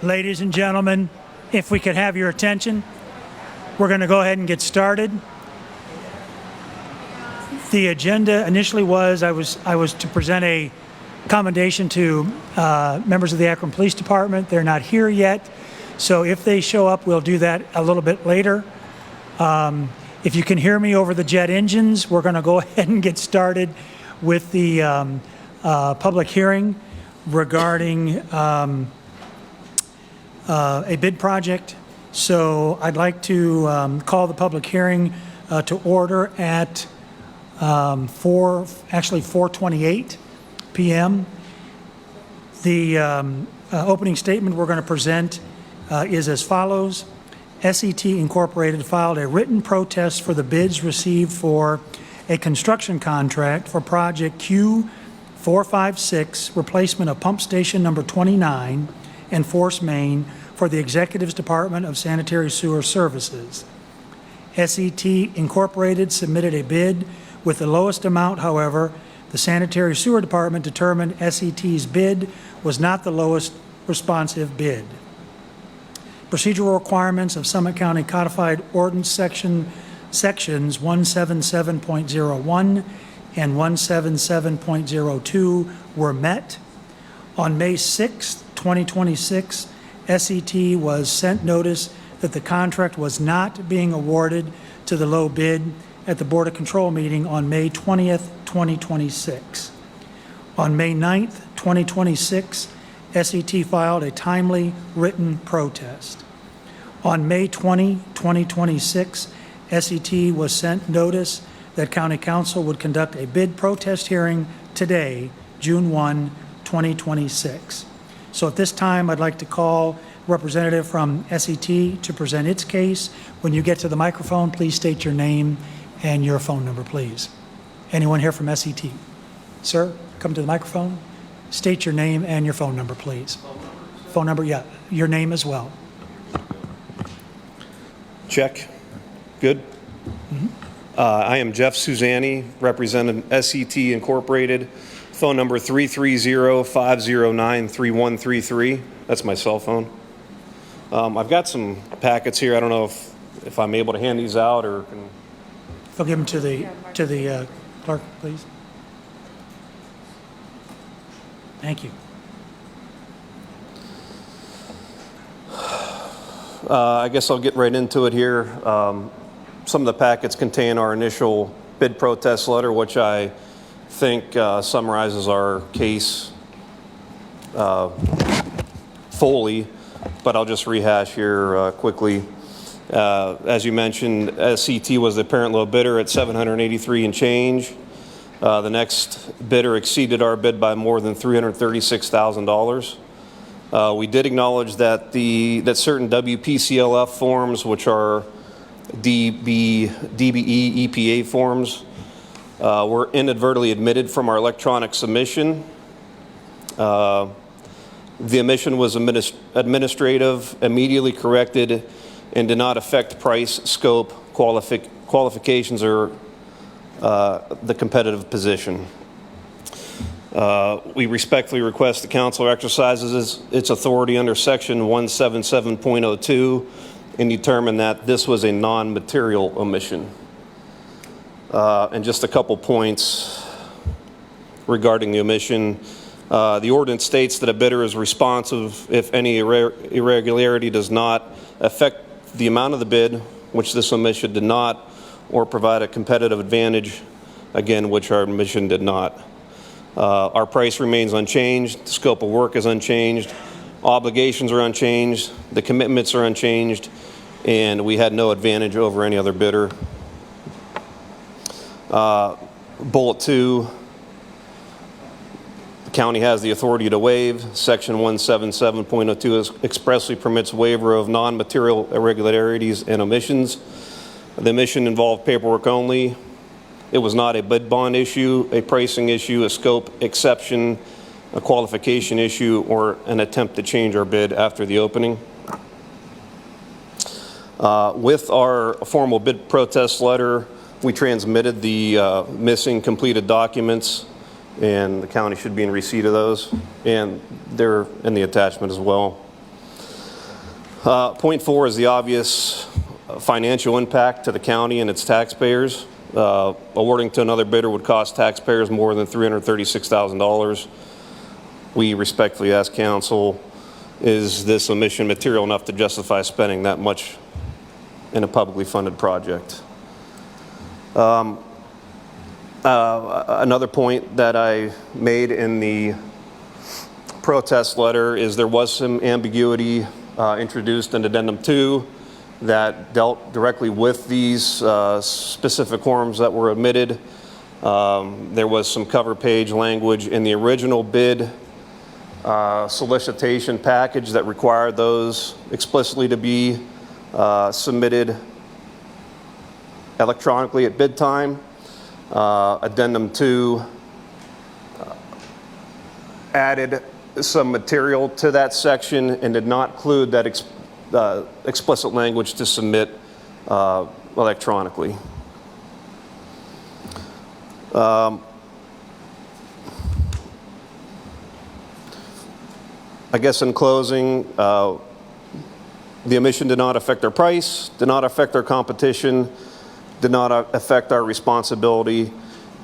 Ladies and gentlemen, if we could have your attention, we're going to go ahead and get started. The agenda initially was I was to present a commendation to members of the Akron Police Department. They're not here yet, so if they show up, we'll do that a little bit later. If you can hear me over the jet engines, we're going to go ahead and get started with the public hearing regarding a bid project. So I'd like to call the public hearing to order at 4:28 p.m. The opening statement we're going to present is as follows. SET Incorporated filed a written protest for the bids received for a construction contract for project Q456, replacement of pump station number 29 and force main for the Executive's Department of Sanitary Sewer Services. SET Incorporated submitted a bid with the lowest amount. However, the Sanitary Sewer Department determined SET's bid was not the lowest responsive bid. Procedural requirements of Summit County Codified Ordinance sections 177.01 and 177.02 were met. On May 6, 2026, SET was sent notice that the contract was not being awarded to the low bid at the Board of Control meeting on May 20th, 2026. On May 9th, 2026, SET filed a timely written protest. On May 20, 2026, SET was sent notice that County Council would conduct a bid protest hearing today, June 1, 2026. So at this time, I'd like to call a representative from SET to present its case. When you get to the microphone, please state your name and your phone number, please. Anyone here from SET? Sir, come to the microphone. State your name and your phone number, please. Phone number, yeah. Your name as well. Check. Good. I am Jeff Suzanne, representing SET Incorporated. Phone number 330-509-3133. That's my cell phone. I've got some packets here. I don't know if I'm able to hand these out or can... I'll give them to the clerk, please. Thank you. I guess I'll get right into it here. Some of the packets contain our initial bid protest letter, which I think summarizes our case fully, but I'll just rehash here quickly. As you mentioned, SET was the apparent low bidder at $783 and change. The next bidder exceeded our bid by more than $336,000. We did acknowledge that certain WPCLF forms, which are DBE EPA forms, were inadvertently omitted from our electronic submission. The omission was administrative, immediately corrected, and did not affect price, scope, qualifications, or the competitive position. We respectfully request the council exercises its authority under section 177.02 and determine that this was a non-material omission. And just a couple points regarding the omission. The ordinance states that a bidder is responsive if any irregularity does not affect the amount of the bid, which this omission did not, or provide a competitive advantage, again, which our omission did not. Our price remains unchanged, the scope of work is unchanged, obligations are unchanged, the commitments are unchanged, and we had no advantage over any other bidder. Bullet 2, the county has the authority to waive. Section 177.02 expressly permits waiver of non-material irregularities and omissions. The omission involved paperwork only. It was not a bid bond issue, a pricing issue, a scope exception, a qualification issue, or an attempt to change our bid after the opening. With our formal bid protest letter, we transmitted the missing completed documents, and the county should be in receipt of those, and they're in the attachment as well. Point 4 is the obvious financial impact to the county and its taxpayers. Awarding to another bidder would cost taxpayers more than $336,000. We respectfully ask council, is this omission material enough to justify spending that much in a publicly funded project? Another point that I made in the protest letter is there was some ambiguity introduced in Addendum 2 that dealt directly with these specific forms that were omitted. There was some cover page language in the original bid solicitation package that required those explicitly to be submitted electronically at bid time. Addendum 2 added some material to that section and did not include that explicit language to submit electronically. I guess in closing, the omission did not affect our price, did not affect our competition, did not affect our responsibility,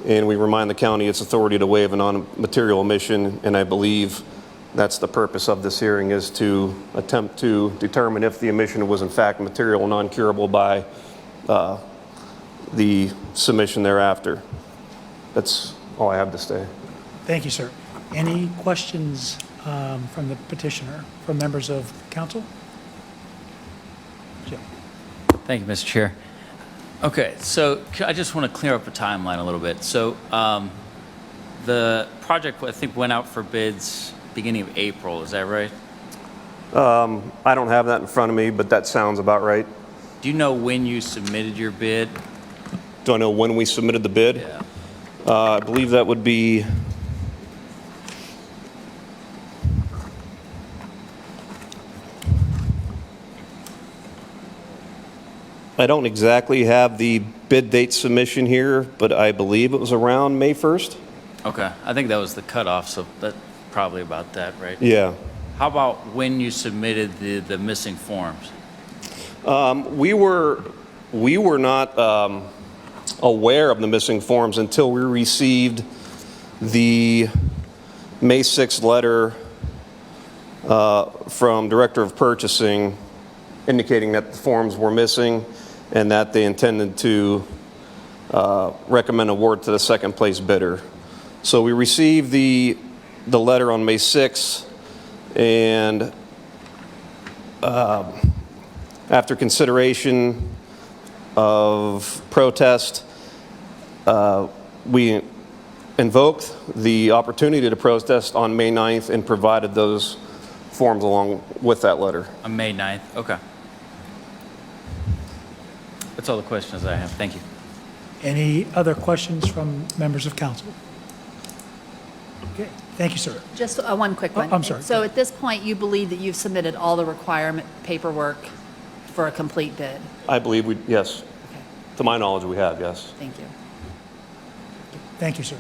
and we remind the county its authority to waive a non-material omission, and I believe that's the purpose of this hearing, is to attempt to determine if the omission was in fact material non-curable by the submission thereafter. That's all I have to say. Thank you, sir. Any questions from the petitioner, from members of council? Jim. Thank you, Mr. Chair. Okay, so I just want to clear up the timeline a little bit. So the project, I think, went out for bids beginning of April. Is that right? I don't have that in front of me, but that sounds about right. Do you know when you submitted your bid? Do I know when we submitted the bid? Yeah. I believe that would be I don't exactly have the bid date submission here, but I believe it was around May 1st. Okay, I think that was the cutoff, so that's probably about that, right? Yeah. How about when you submitted the missing forms? We were not aware of the missing forms until we received the May 6th letter from Director of Purchasing indicating that the forms were missing and that they intended to recommend award to the second place bidder. So we received the letter on May 6th, and after consideration of protest, we invoked the opportunity to protest on May 9th and provided those forms along with that letter. On May 9th? Okay. That's all the questions I have. Thank you. Any other questions from members of council? Okay, thank you, sir. Just one quick one. I'm sorry. So at this point, you believe that you've submitted all the requirement paperwork for a complete bid? I believe yes. Okay, To my knowledge, we have, yes. thank you. Thank you, sir.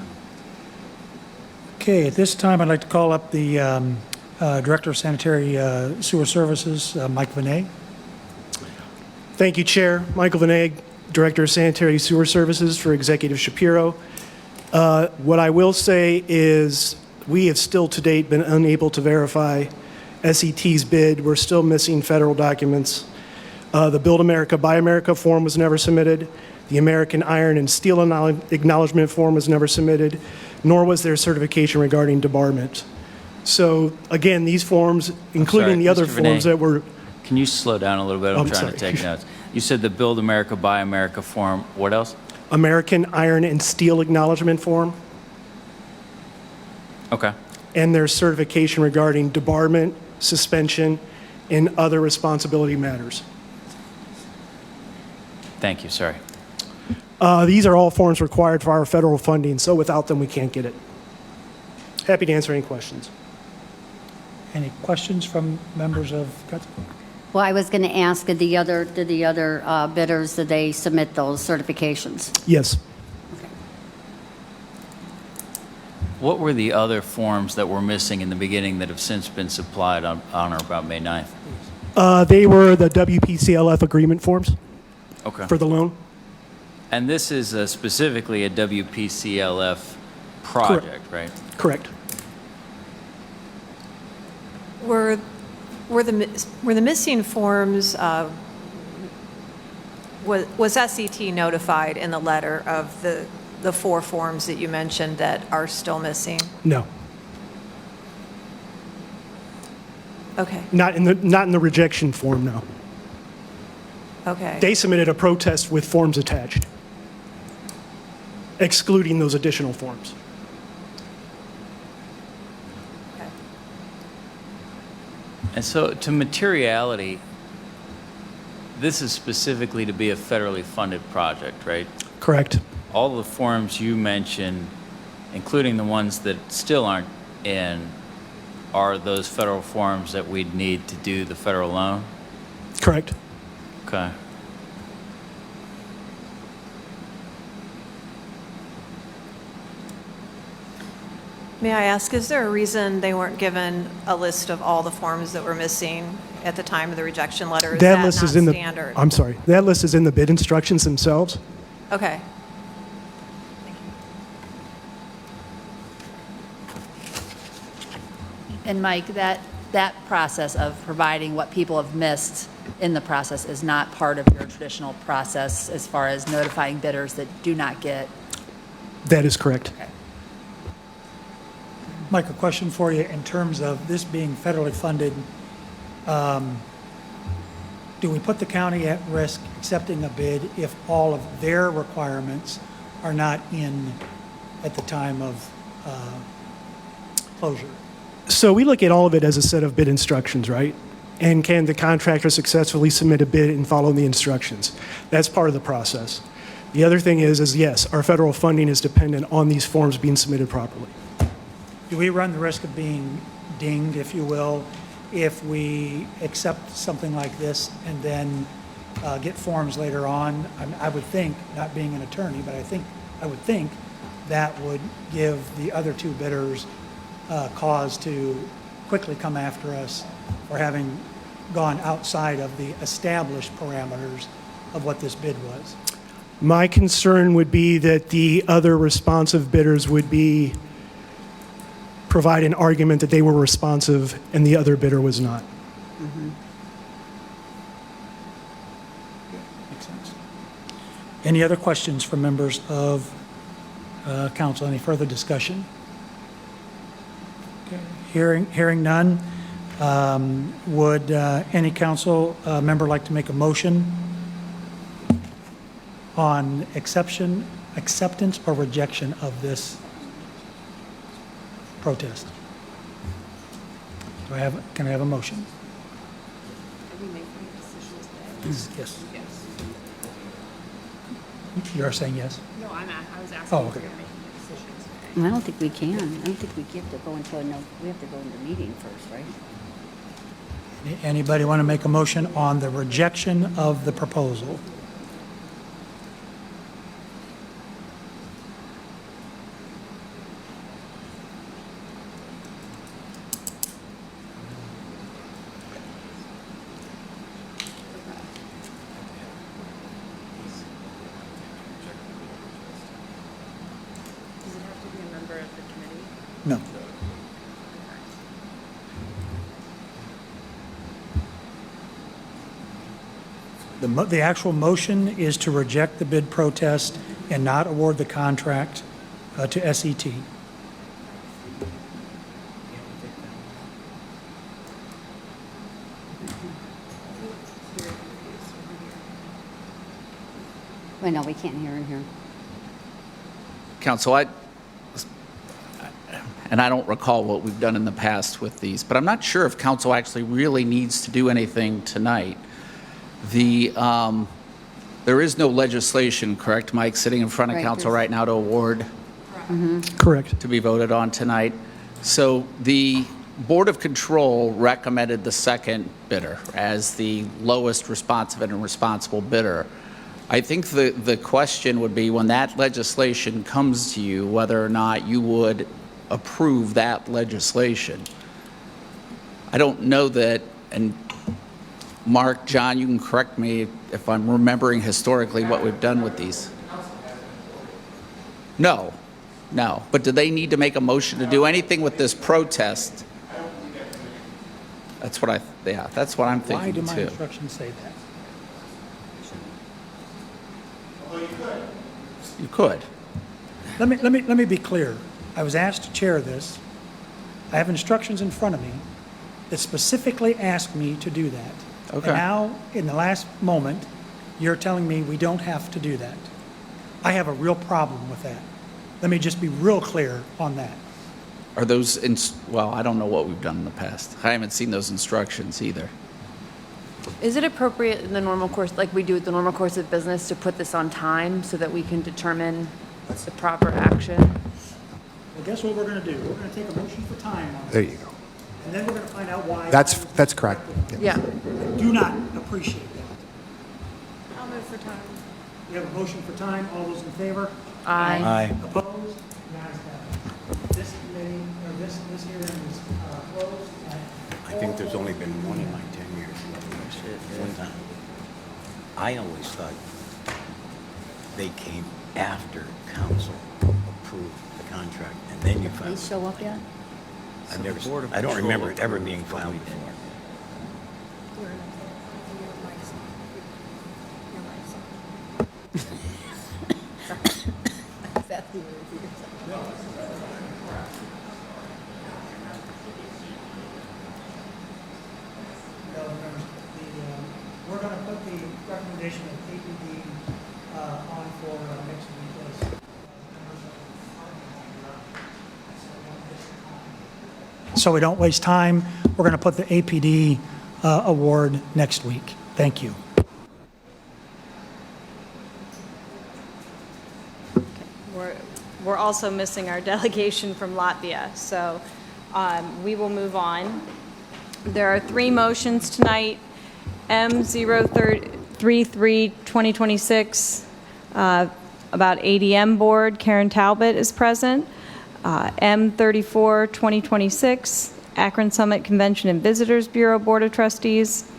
Okay, at this time, I'd like to call up the Director of Sanitary Sewer Services, Mike Vinay. Thank you, Chair. Michael Vinay, Director of Sanitary Sewer Services for Executive Shapiro. What I will say is we have still to date been unable to verify SET's bid. We're still missing federal documents. The Build America, Buy America form was never submitted. The American Iron and Steel Acknowledgement form was never submitted, nor was there certification regarding debarment. So again, these forms, including the other Mr. forms Vinay. that were Can you slow down a little bit? I'm I'm trying to sorry. take notes. You said the Build America, Buy America form. What else? American Iron and Steel Acknowledgement form, Okay. and their certification regarding debarment, suspension, and other responsibility matters. Thank you. Sorry. These are all forms required for our federal funding, so without them, we can't get it. Happy to answer any questions. Any questions from members of council? Well, I was going to ask, did the other bidders, did they submit those certifications? Yes. What were the other forms that were missing in the beginning that have since been supplied on or about May 9th? They were the WPCLF agreement forms Okay. for the loan. And this is specifically a WPCLF project, right? Correct. Were the missing forms, was SET notified in the letter of the 4 forms that you mentioned that are still missing? No, Okay, not in the rejection form, no. okay. They submitted a protest with forms attached, excluding those additional forms. Okay. And so to materiality, this is specifically to be a federally funded project, right? Correct. All the forms you mentioned, including the ones that still aren't in, are those federal forms that we'd need to do the federal loan? Correct. Okay. May I ask, is there a reason they weren't given a list of all the forms that were missing at the time of the rejection letter? Is that list not is in standard? I'm sorry. That list is in the bid instructions themselves. Okay. And Mike, that process of providing what people have missed in the process is not part of your traditional process as far as notifying bidders that do not get. That is correct. Mike, a question for you. In terms of this being federally funded, do we put the county at risk accepting a bid if all of their requirements are not in at the time of closure? So we look at all of it as a set of bid instructions, right? And can the contractor successfully submit a bid and follow the instructions? That's part of the process. The other thing is yes, our federal funding is dependent on these forms being submitted properly. Do we run the risk of being dinged, if you will, if we accept something like this and then get forms later on? I would think, not being an attorney, but I would think that would give the other 2 bidders cause to quickly come after us for having gone outside of the established parameters of what this bid was. My concern would be that the other responsive bidders would provide an argument that they were responsive and the other bidder was not. Makes sense. Any other questions from members of council? Any further discussion? Okay. Hearing none, would any council member like to make a motion on acceptance or rejection of this protest? Can I have a motion? Are we making decisions today? Yes. Yes. You are saying yes? No, I was asking Oh, if okay. we were making decisions today. I don't think we can. I don't think we get to go into we have to go into meeting first, right? Anybody want to make a motion on the rejection of the proposal? Does it have to be a member of the committee? No. The actual motion is to reject the bid protest and not award the contract to SET. Wait, no, we can't hear in here. Council, and I don't recall what we've done in the past with these, but I'm not sure if council actually really needs to do anything tonight. There is no legislation, correct, Mike, sitting in front of Right, council there's- right now to award, Correct. to be voted on tonight. So the Board of Control recommended the second bidder as the lowest responsive and responsible bidder. I think the question would be, when that legislation comes to you, whether or not you would approve that legislation. I don't know that, and Mark, John, you can correct me if I'm remembering historically what we've done with these. No, no. But do they need to make a motion to do anything with this protest? That's what that's what I'm Why do thinking my too. instructions say that? You could. Let me be clear. I was asked to chair this. I have instructions in front of me that specifically ask me to do that. Okay. And now, in the last moment, you're telling me we don't have to do that. I have a real problem with that. Let me just be real clear on that. Are those, well, I don't know what we've done in the past. I haven't seen those instructions either. Is it appropriate in the normal course, like we do with the normal course of business, to put this on time so that we can determine the proper action? Well, guess what we're going to do? We're going to take a motion for time on There this. you go. And then we're going to find out why. That's correct. Yeah. I do not appreciate that. I'll move for time. We have a motion for time. All those in favor? Aye. Opposed? The ayes have it. This committee, or this hearing is closed at I think there's only been one in my 10 years. One time. I always thought they came after council approved the contract, and then you Did filed. they show up yet? I don't remember it ever being filed before. We're going to put the recommendation of APD on for next week. So we don't waste time, we're going to put the APD award next week. Thank you. We're also missing our delegation from Latvia, so we will move on. There are 3 motions tonight. M033 2026 about ADM board, Karen Talbot is present. M34 2026 Akron Summit Convention and Visitors Bureau Board of Trustees.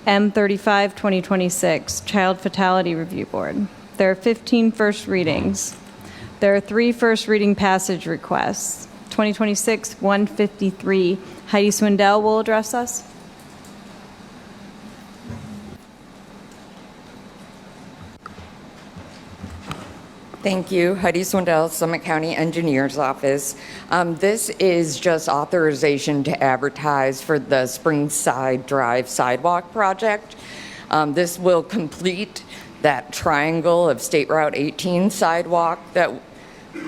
M35 2026 Child Fatality Review Board. There are 15 first readings. There are 3 first reading passage requests. 2026-153. Heidi Swindell will address us. Thank you. Heidi Swindell, Summit County Engineer's Office. This is just authorization to advertise for the Springside Drive Sidewalk project. This will complete that triangle of State Route 18 sidewalk that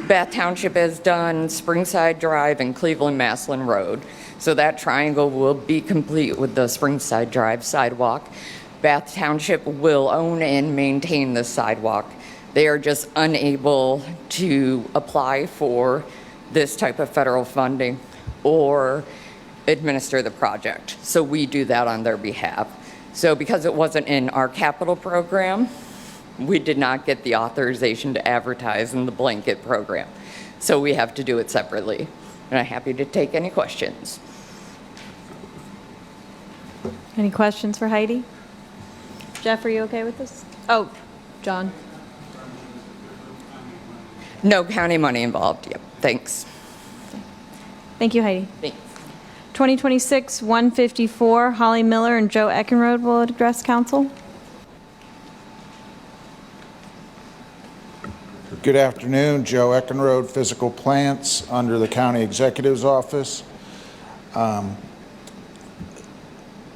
Bath Township has done, Springside Drive, and Cleveland-Maslin Road. So that triangle will be complete with the Springside Drive sidewalk. Bath Township will own and maintain the sidewalk. They are just unable to apply for this type of federal funding or administer the project. So we do that on their behalf. So because it wasn't in our capital program, we did not get the authorization to advertise in the blanket program. So we have to do it separately. And I'm happy to take any questions. Any questions for Heidi? Jeff, are you okay with this? Oh, John. No county money involved. Yep. Thanks. Thank you, Heidi. Thanks. 2026-154, Holly Miller and Joe Eckenrode will address council. Good afternoon, Joe Eckenrode, Physical Plants under the County Executive's Office.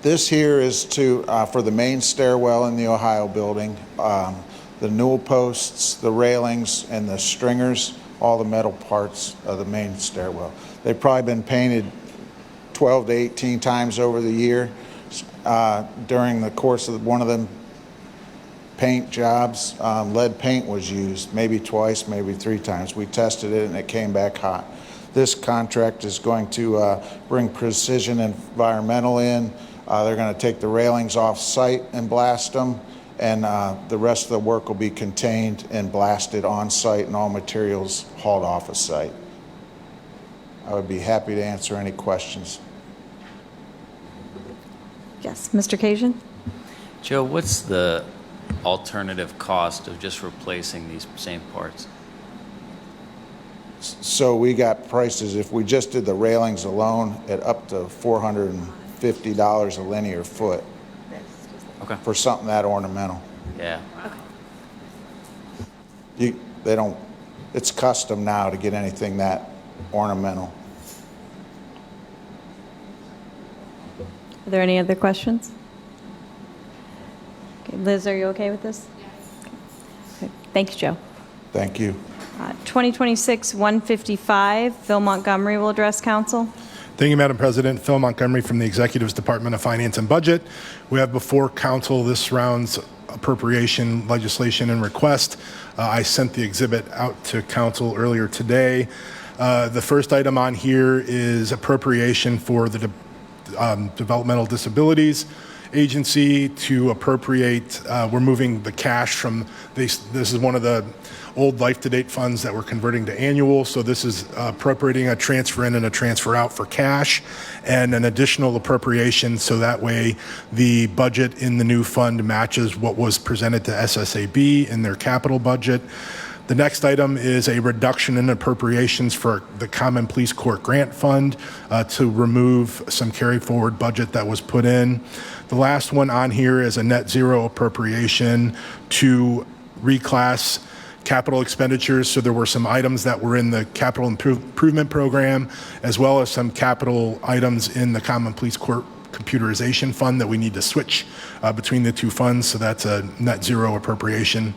This here is for the main stairwell in the Ohio building. The newel posts, the railings, and the stringers, all the metal parts of the main stairwell. They've probably been painted 12 to 18 times over the year. During the course of one of them paint jobs, lead paint was used, maybe twice, maybe 3 times. We tested it and it came back hot. This contract is going to bring Precision Environmental in. They're going to take the railings off site and blast them, and the rest of the work will be contained and blasted on site and all materials hauled off of site. I would be happy to answer any questions. Yes, Mr. Kajan? Joe, what's the alternative cost of just replacing these same parts? So we got prices, if we just did the railings alone, at up to $450 a linear foot Okay. for something that ornamental. Yeah. They don't, it's custom now to get anything that ornamental. Are there any other questions? Okay, Liz, are you okay with this? Yes. Okay. Thank you, Joe. Thank you. 2026-155, Phil Montgomery will address council. Thank you, Madam President. Phil Montgomery from the Executive's Department of Finance and Budget. We have before council this round's appropriation legislation and request. I sent the exhibit out to council earlier today. The first item on here is appropriation for the Developmental Disabilities Agency to appropriate. We're moving the cash from this is one of the old life-to-date funds that we're converting to annual. So this is appropriating a transfer in and a transfer out for cash and an additional appropriation so that way the budget in the new fund matches what was presented to SSAB in their capital budget. The next item is a reduction in appropriations for the Common Police Court Grant Fund to remove some carry forward budget that was put in. The last one on here is a net zero appropriation to reclass capital expenditures. So there were some items that were in the capital improvement program, as well as some capital items in the Common Police Court computerization fund that we need to switch between the two funds. So that's a net zero appropriation.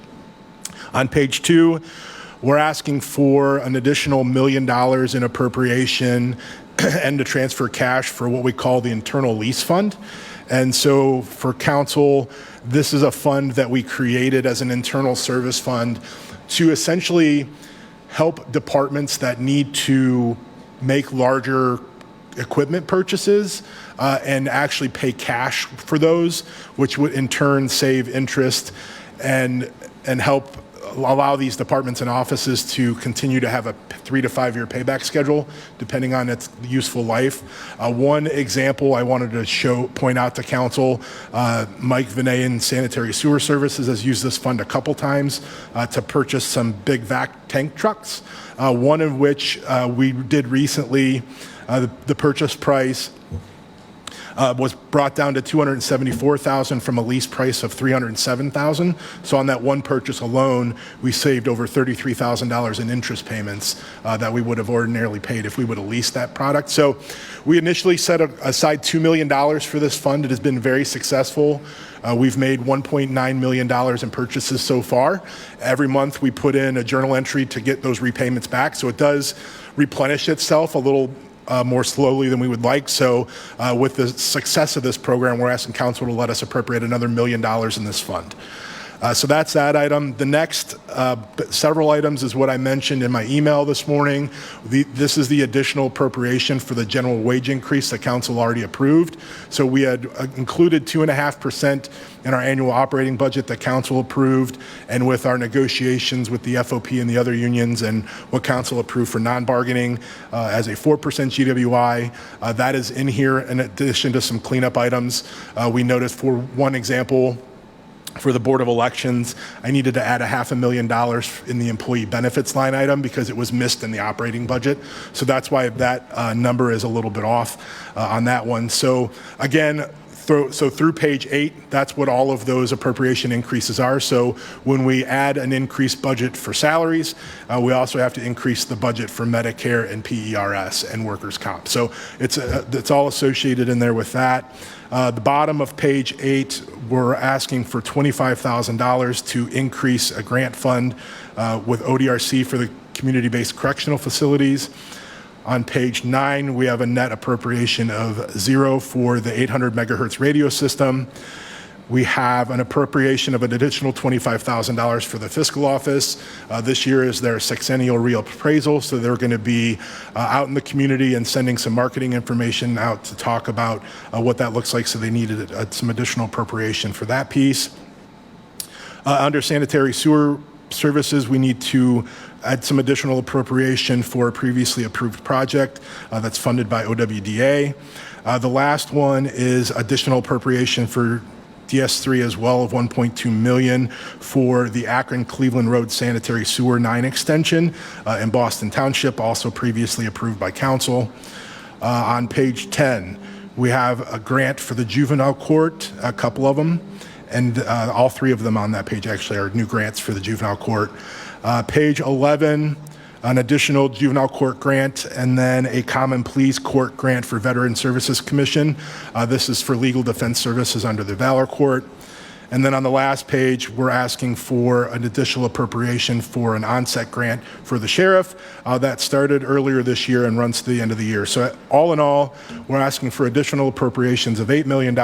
On page 2, we're asking for an additional $1 million in appropriation and to transfer cash for what we call the internal lease fund. And so for council, this is a fund that we created as an internal service fund to essentially help departments that need to make larger equipment purchases and actually pay cash for those, which would in turn save interest and help allow these departments and offices to continue to have a 3 to 5 year payback schedule, depending on its useful life. One example I wanted to point out to council, Mike Vinay in Sanitary Sewer Services has used this fund a couple times to purchase some big vac tank trucks, one of which we did recently. The purchase price was brought down to $274,000 from a lease price of $307,000. So on that one purchase alone, we saved over $33,000 in interest payments that we would have ordinarily paid if we would have leased that product. So we initially set aside $2 million for this fund. It has been very successful. We've made $1.9 million in purchases so far. Every month we put in a journal entry to get those repayments back. So it does replenish itself a little more slowly than we would like. So with the success of this program, we're asking council to let us appropriate another $1 million in this fund. So that's that item. The next several items is what I mentioned in my email this morning. This is the additional appropriation for the general wage increase that council already approved. So we had included 2.5% in our annual operating budget that council approved, and with our negotiations with the FOP and the other unions and what council approved for non-bargaining as a 4% GWI, that is in here in addition to some cleanup items. We noticed, for one example, for the Board of Elections, I needed to add $500,000 in the employee benefits line item because it was missed in the operating budget. So that's why that number is a little bit off on that one. So again, through page 8, that's what all of those appropriation increases are. So when we add an increased budget for salaries, we also have to increase the budget for Medicare and PERS and workers' comp. So it's all associated in there with that. The bottom of page 8, we're asking for $25,000 to increase a grant fund with ODRC for the community-based correctional facilities. On page 9, we have a net appropriation of $0 for the 800 megahertz radio system. We have an appropriation of an additional $25,000 for the fiscal office. This year is their sexennial reappraisal, so they're going to be out in the community and sending some marketing information out to talk about what that looks like, so they needed some additional appropriation for that piece. Under sanitary sewer services, we need to add some additional appropriation for a previously approved project that's funded by OWDA. The last one is additional appropriation for DS3 as well of $1.2 million for the Akron-Cleveland Road Sanitary Sewer 9 extension in Boston Township, also previously approved by council. On page 10, we have a grant for the juvenile court, a couple of them, and all three of them on that page actually are new grants for the juvenile court. Page 11, an additional juvenile court grant, and then a common pleas court grant for Veteran Services Commission. This is for legal defense services under the Valor Court. And then on the last page, we're asking for an additional appropriation for an onset grant for the sheriff. That started earlier this year and runs to the end of the year. So all in all, we're asking for additional appropriations of $8 million,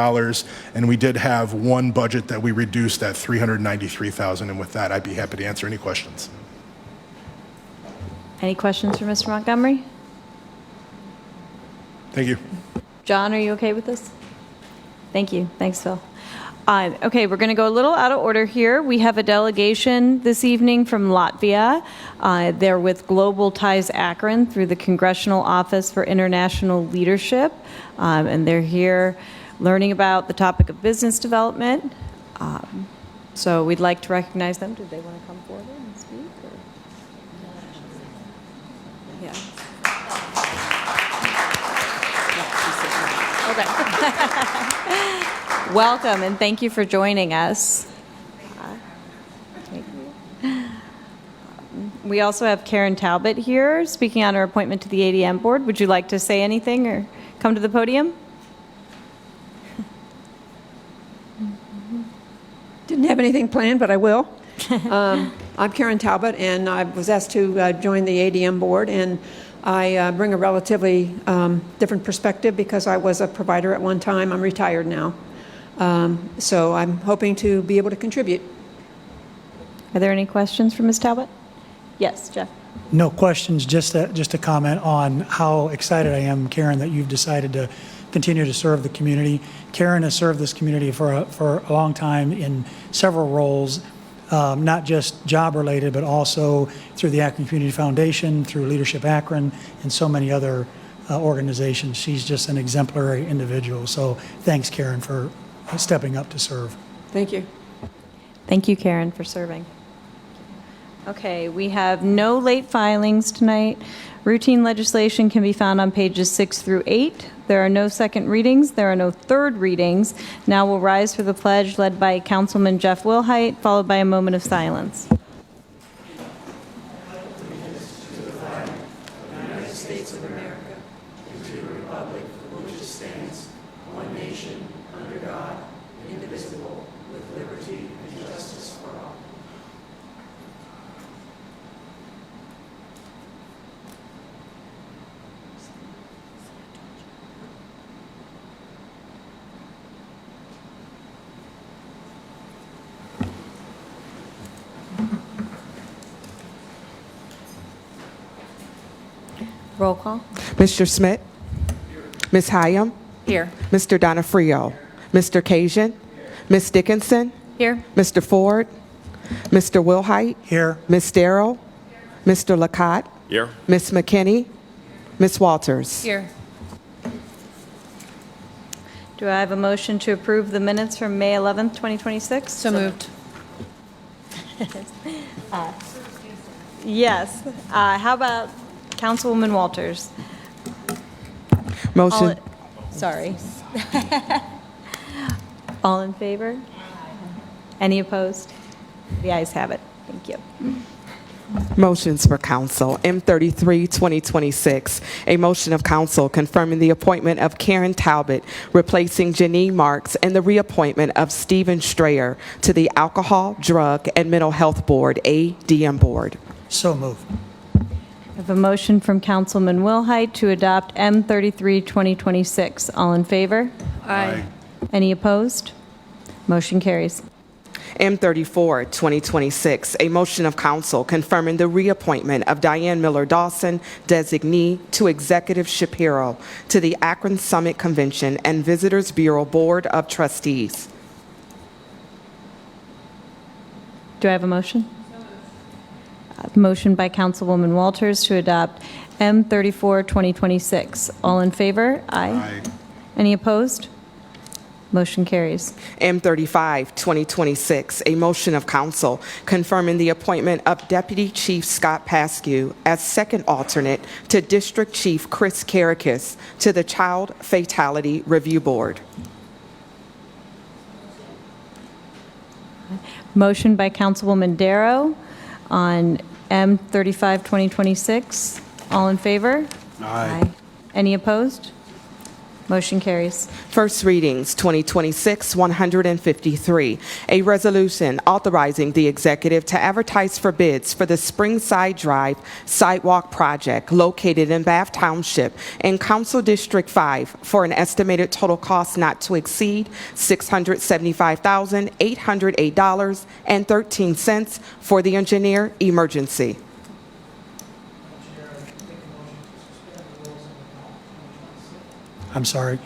and we did have one budget that we reduced at $393,000. And with that, I'd be happy to answer any questions. Any questions for Mr. Montgomery? Thank you. John, are you okay with this? Thank you. Thanks, Phil. Okay, we're going to go a little out of order here. We have a delegation this evening from Latvia. They're with Global Ties Akron through the Congressional Office for International Leadership, and they're here learning about the topic of business development. So we'd like to recognize them. Did they want to come forward and speak? Or? Yeah. Okay. Welcome, and thank you for joining us. We also have Karen Talbot here, speaking on her appointment to the ADM board. Would you like to say anything or come to the podium? Didn't have anything planned, but I will. I'm Karen Talbot, and I was asked to join the ADM board, and I bring a relatively different perspective because I was a provider at one time. I'm retired now. So I'm hoping to be able to contribute. Are there any questions for Ms. Talbot? Yes, Jeff. No questions, just a comment on how excited I am, Karen, that you've decided to continue to serve the community. Karen has served this community for a long time in several roles, not just job-related, but also through the Akron Community Foundation, through Leadership Akron, and so many other organizations. She's just an exemplary individual. So thanks, Karen, for stepping up to serve. Thank you. Thank you, Karen, for serving. Okay, we have no late filings tonight. Routine legislation can be found on pages 6 through 8. There are no second readings. There are no third readings. Now we'll rise for the pledge led by Councilman Jeff Wilhite, followed by a moment of silence. Roll call. Mr. Smith? Ms. Hyam? Here. Mr. Donofrio? Mr. Cajun? Ms. Dickinson? Here. Mr. Ford? Mr. Wilhite? Here. Ms. Darrow? Mr. Lacotte? Here. Ms. McKinney? Ms. Walters? Here. Do I have a motion to approve the minutes from May 11th, 2026? So moved. Yes. How about Councilwoman Walters? Motion. Sorry. All in favor? Any opposed? The ayes have it. Thank you. Motions for council. M33, 2026. A motion of council confirming the appointment of Karen Talbot, replacing Janine Marks, and the reappointment of Stephen Strayer to the Alcohol, Drug, and Mental Health Board, ADM Board. So moved. I have a motion from Councilman Wilhite to adopt M33, 2026. All in favor? Aye. Any opposed? Motion carries. M34, 2026, a motion of council confirming the reappointment of Diane Miller Dawson, designee, to Executive Shapiro, to the Akron Summit Convention and Visitors Bureau Board of Trustees. Do I have a motion? Motion by Councilwoman Walters to adopt M34, 2026. All in favor? Aye. Any opposed? Motion carries. M35, 2026, a motion of council confirming the appointment of Deputy Chief Scott Pascu as second alternate to District Chief Chris Karakis to the Child Fatality Review Board. Motion by Councilwoman Darrow on M35, 2026. All in favor? Aye. Any opposed? Motion carries. First readings, 2026-153, a resolution authorizing the executive to advertise for bids for the Springside Drive sidewalk project located in Bath Township in Council District 5 for an estimated total cost not to exceed $675,808.13 for the engineer emergency. I'm sorry.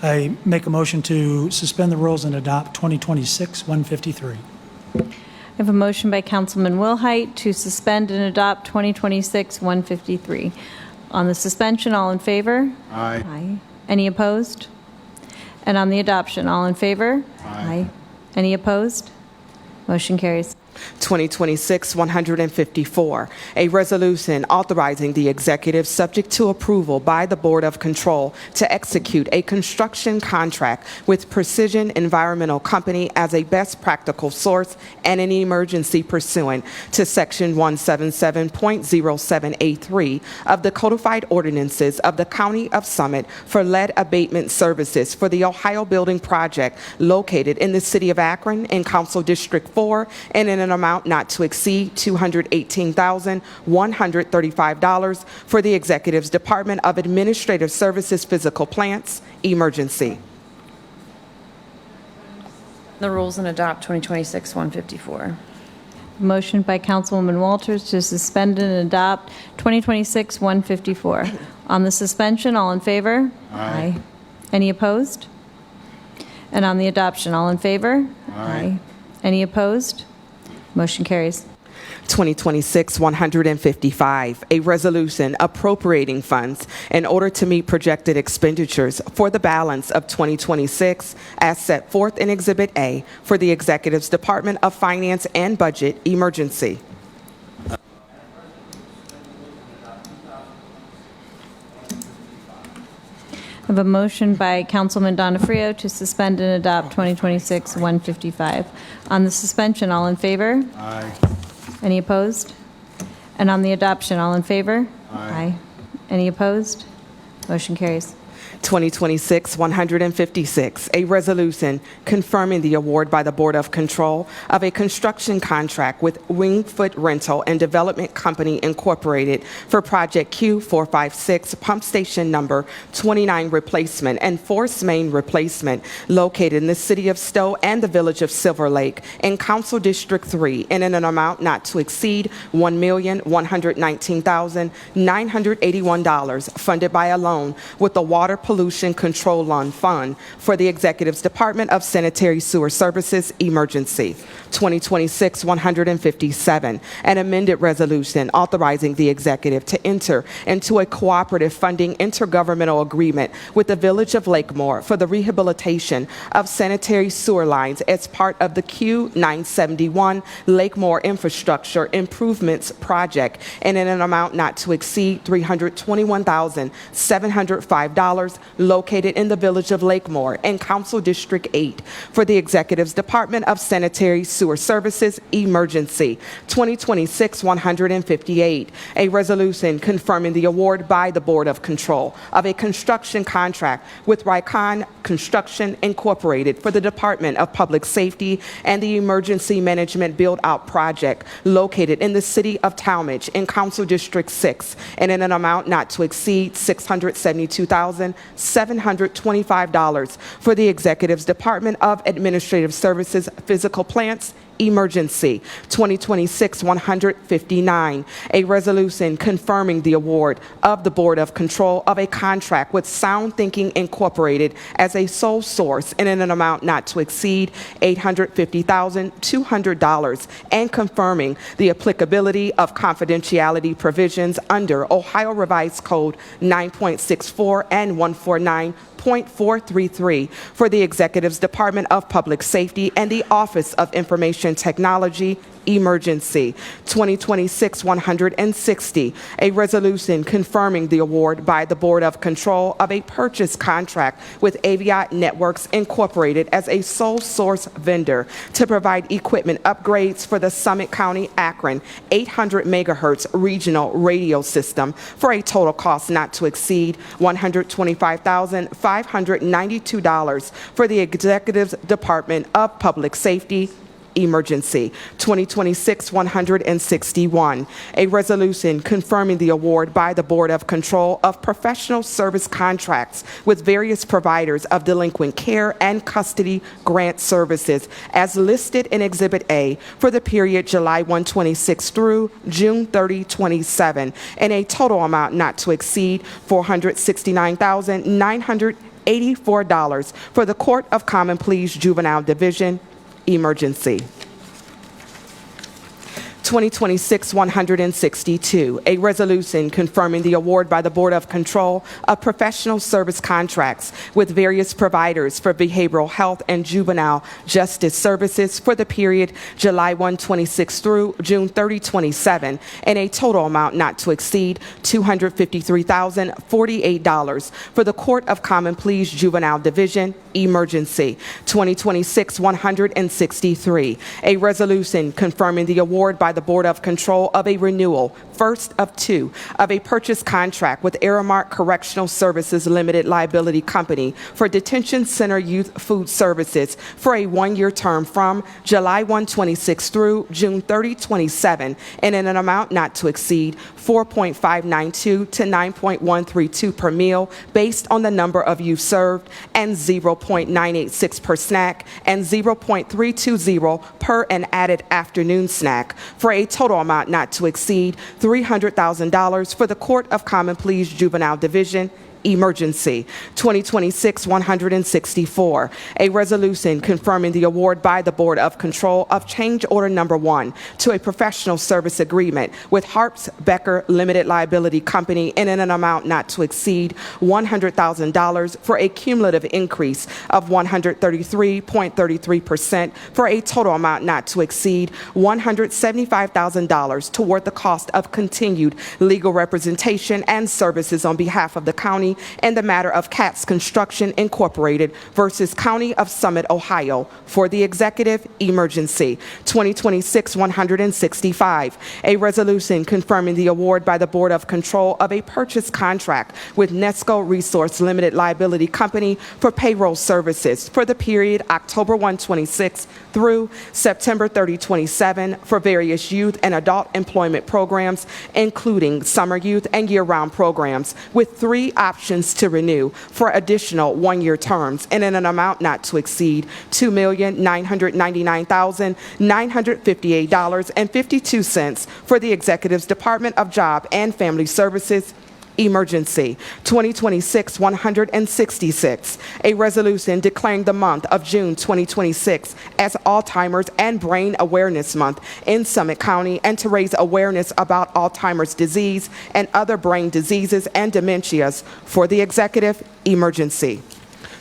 I make a motion to suspend the rules and adopt 2026-153. I have a motion by Councilman Wilhite to suspend and adopt 2026-153. On the suspension, all in favor? Aye. Any opposed? And on the adoption, all in favor? Aye. Any opposed? Motion carries. 2026-154, a resolution authorizing the executive, subject to approval by the Board of Control, to execute a construction contract with Precision Environmental Company as a best practical source and an emergency pursuant to Section 177.07A3 of the Codified Ordinances of the County of Summit for lead abatement services for the Ohio Building Project located in the City of Akron in Council District 4 and in an amount not to exceed $218,135 for the Executive's Department of Administrative Services Physical Plants emergency. The rules and adopt 2026-154. Motion by Councilwoman Walters to suspend and adopt 2026-154. On the suspension, all in favor? Aye. Any opposed? And on the adoption, all in favor? Aye. Any opposed? Motion carries. 2026-155, a resolution appropriating funds in order to meet projected expenditures for the balance of 2026 as set forth in Exhibit A for the Executive's Department of Finance and Budget emergency. I have a motion by Councilman Donofrio to suspend and adopt 2026-155. On the suspension, all in favor? Aye. Any opposed? And on the adoption, all in favor? Aye. Any opposed? Motion carries. 2026-156, a resolution confirming the award by the Board of Control of a construction contract with Wingfoot Rental and Development Company, Incorporated for Project Q456 Pump Station Number 29 replacement and force main replacement located in the City of Stowe and the Village of Silver Lake in Council District 3 and in an amount not to exceed $1,119,981 funded by a loan with the Water Pollution Control Loan Fund for the Executive's Department of Sanitary Sewer Services emergency. 2026-157, an amended resolution authorizing the Executive to enter into a cooperative funding intergovernmental agreement with the Village of Lakemore for the rehabilitation of sanitary sewer lines as part of the Q971 Lakemore Infrastructure Improvements Project and in an amount not to exceed $321,705 located in the Village of Lakemore and Council District 8 for the Executive's Department of Sanitary Sewer Services emergency. 2026-158, a resolution confirming the award by the Board of Control of a construction contract with Rycon Construction Incorporated for the Department of Public Safety and the Emergency Management Build-Out Project located in the City of Talmadge in Council District 6 and in an amount not to exceed $672,900 $725 for the Executive's Department of Administrative Services Physical Plants Emergency. 2026-159, a resolution confirming the award of the Board of Control of a contract with Sound Thinking Incorporated as a sole source in an amount not to exceed $850,200 and confirming the applicability of confidentiality provisions under Ohio Revised Code 9.64 and 149.433 for the Executive's Department of Public Safety and the Office of Information Technology Emergency. 2026-160, a resolution confirming the award by the Board of Control of a purchase contract with Aviat Networks Incorporated as a sole source vendor to provide equipment upgrades for the Summit County, Akron 800 megahertz regional radio system for a total cost not to exceed $125,592 for the Executive's Department of Public Safety Emergency. 2026-161, a resolution confirming the award by the Board of Control of professional service contracts with various providers of delinquent care and custody grant services as listed in Exhibit A for the period July 1, 26 through June 30, 27, in a total amount not to exceed $469,984 for the Court of Common Pleas Juvenile Division Emergency. 2026-162, a resolution confirming the award by the Board of Control of professional service contracts with various providers for behavioral health and juvenile justice services for the period July 1, 26 through June 30, 27, in a total amount not to exceed $253,048 for the Court of Common Pleas Juvenile Division Emergency. 2026-163, a resolution confirming the award by the Board of Control of a renewal, first of two, of a purchase contract with Aramark Correctional Services Limited Liability Company for Detention Center Youth Food Services for a one-year term from July 1, 26 through June 30, 27, and in an amount not to exceed $4.592 to $9.132 per meal based on the number of youth served, and $0.986 per snack, and $0.320 per an added afternoon snack, for a total amount not to exceed $300,000 for the Court of Common Pleas Juvenile Division Emergency. 2026-164, a resolution confirming the award by the Board of Control of Change Order Number 1 to a professional service agreement with Harps Becker Limited Liability Company in an amount not to exceed $100,000 for a cumulative increase of 133.33% for a total amount not to exceed $175,000 toward the cost of continued legal representation and services on behalf of the county in the matter of Katz Construction Incorporated versus County of Summit, Ohio, for the Executive Emergency. 2026-165, a resolution confirming the award by the Board of Control of a purchase contract with Nesco Resource Limited Liability Company for payroll services for the period October 1, 26 through September 30, 27 for various youth and adult employment programs, including summer youth and year-round programs, with 3 options to renew for additional one-year terms and in an amount not to exceed $2,999,958.52 for the Executive's Department of Job and Family Services Emergency. 2026-166, a resolution declaring the month of June 2026 as Alzheimer's and Brain Awareness Month in Summit County and to raise awareness about Alzheimer's disease and other brain diseases and dementias for the Executive Emergency.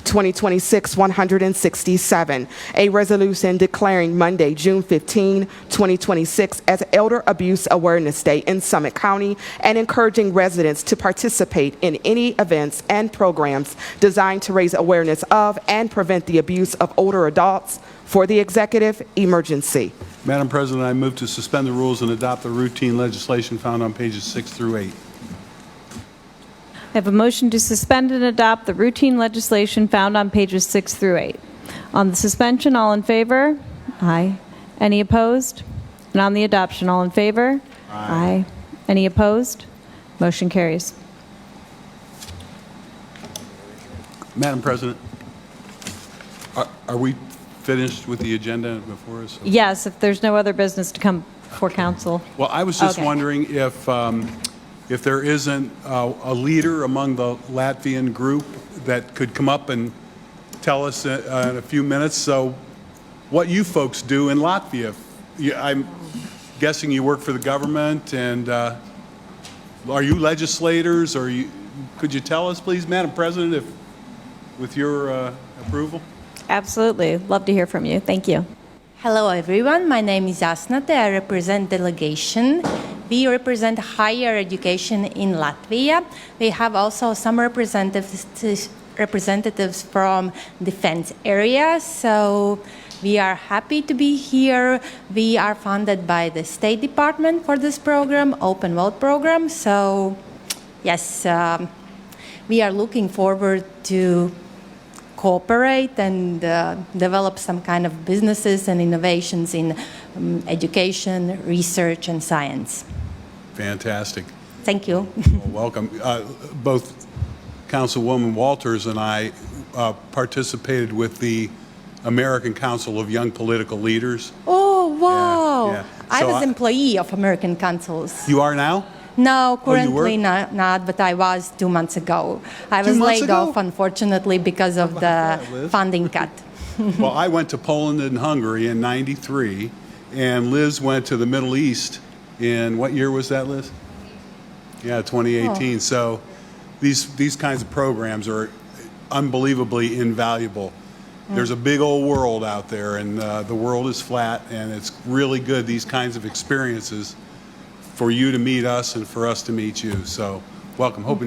2026-167, a resolution declaring Monday, June 15, 2026 as Elder Abuse Awareness Day in Summit County and encouraging residents to participate in any events and programs designed to raise awareness of and prevent the abuse of older adults for the Executive Emergency. Madam President, I move to suspend the rules and adopt the routine legislation found on pages 6 through 8. I have a motion to suspend and adopt the routine legislation found on pages 6 through 8. On the suspension, all in favor? Aye. Any opposed? And on the adoption, all in favor? Aye. Any opposed? Motion carries. Madam President, are we finished with the agenda before us? Yes, if there's no other business to come before council. Well, I was just Okay. wondering if there isn't a leader among the Latvian group that could come up and tell us in a few minutes, so what you folks do in Latvia. I'm guessing you work for the government, and are you legislators, or could you tell us, please, Madam President, with your approval? Absolutely. Love to hear from you. Thank you. Hello, everyone. My name is Asnate. I represent delegation. We represent higher education in Latvia. We have also some representatives from defense area. So we are happy to be here. We are funded by the State Department for this program, Open World program. So yes, we are looking forward to cooperate and develop some kind of businesses and innovations in education, research, and science. Fantastic. Thank you. Well, welcome. Both Councilwoman Walters and I participated with the American Council of Young Political Leaders. Oh, wow. Yeah. I So was employee of American Councils. You are now? No, Oh, you currently were? not, but I was 2 months ago. I 2 was months laid ago? off, unfortunately, because of the funding cut. Well, I went to Poland and Hungary in '93, and Liz went to the Middle East in, what year was that, Liz? Yeah, 2018. Oh. So these kinds of programs are unbelievably invaluable. There's a big old world out there, and the world is flat, and it's really good, these kinds of experiences, for you to meet us and for us to meet you. So welcome. Hope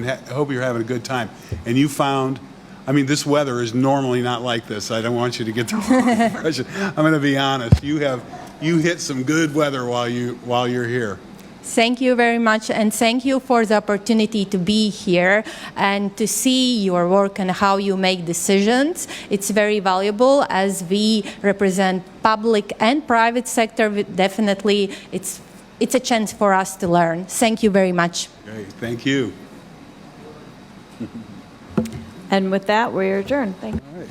you're having a good time. And you found, I mean, this weather is normally not like this. I don't want you to get the wrong impression. I'm going to be honest. You hit some good weather while you're here. Thank you very much, and thank you for the opportunity to be here and to see your work and how you make decisions. It's very valuable as we represent public and private sector. Definitely, it's a chance for us to learn. Thank you very much. Great. Thank you. And with that, we're adjourned. Thank you. All right.